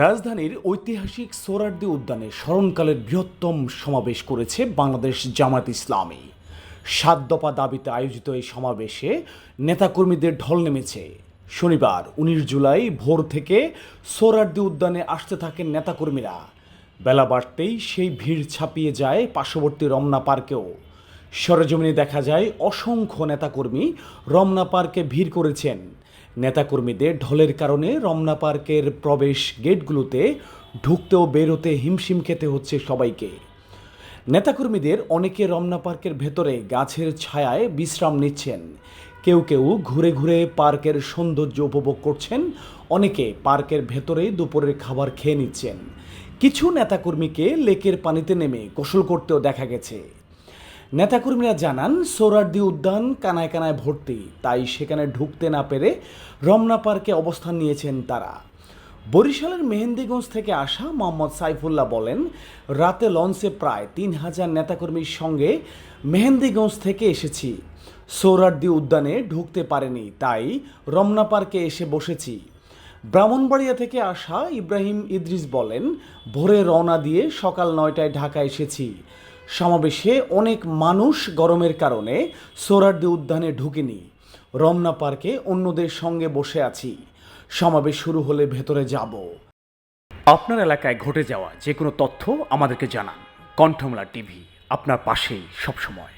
রাজধানীর ঐতিহাসিক সোহরাওয়ার্দী উদ্যানে স্মরণকালের বৃহত্তম সমাবেশ করেছে বাংলাদেশ জামায়াত ইসলামী। ৭ দফা দাবিতে আয়োজিত এই সমাবেশে নেতাকর্মীদের ঢল নেমেছে। শনিবার ১৯ জুলাই ভোর থেকে সোহরাওয়ার্দী উদ্যানে আসতে থাকেন নেতাকর্মীরা। বেলা বাড়তেই সেই ভিড় ছাপিয়ে যায় পার্শ্ববর্তী রমনা পার্কেও। সরেজমিনে দেখা যায় অসংখ্য নেতাকর্মী রমনা পার্কে ভিড় করেছেন। নেতাকর্মীদের ঢলের কারণে রমনা পার্কের প্রবেশ গেটগুলোতে ঢুকতে ও বেরোতে হিমশিম খেতে হচ্ছে সবাইকে। নেতাকর্মীদের অনেকে রমনা পার্কের ভেতরে গাছের ছায়ায় বিশ্রাম নিচ্ছেন। কেউ কেউ ঘুরে ঘুরে পার্কের সৌন্দর্য উপভোগ করছেন, অনেকে পার্কের ভেতরে দুপুরের খাবার খেয়ে নিচ্ছেন। কিছু নেতাকর্মীকে লেকের পানিতে নেমে গোসল করতেও দেখা গেছে। নেতাকর্মীরা জানান, সোহরাওয়ার্দী উদ্যান কানায় কানায় ভর্তি, তাই সেখানে ঢুকতে না পেরে রমনা পার্কে অবস্থান নিয়েছেন তারা। বরিশালের মেহেন্দিগঞ্জ থেকে আসা মোহাম্মদ সাইফুল্লাহ বলেন, রাতে লঞ্চে প্রায় ৩,০০০ নেতাকর্মীর সঙ্গে মেহেন্দিগঞ্জ থেকে এসেছি। সোহরাওয়ার্দী উদ্যানে ঢুকতে পারেনি, তাই রমনা পার্কে এসে বসেছি। ব্রাহ্মণবাড়িয়া থেকে আসা ইব্রাহিম ইদ্রিস বলেন, ভোরে রওনা দিয়ে সকাল ৯টায় ঢাকা এসেছি। সমাবেশে অনেক মানুষ গরমের কারণে সোহরাওয়ার্দী উদ্যানে ঢুকেনি। রমনা পার্কে অন্যদের সঙ্গে বসে আছি। সমাবেশ শুরু হলে ভেতরে যাব। আপনার এলাকায় ঘটে যাওয়া যে কোনো তথ্য আমাদেরকে জানান। কণ্ঠমালা টিভি আপনার পাশেই সবসময়।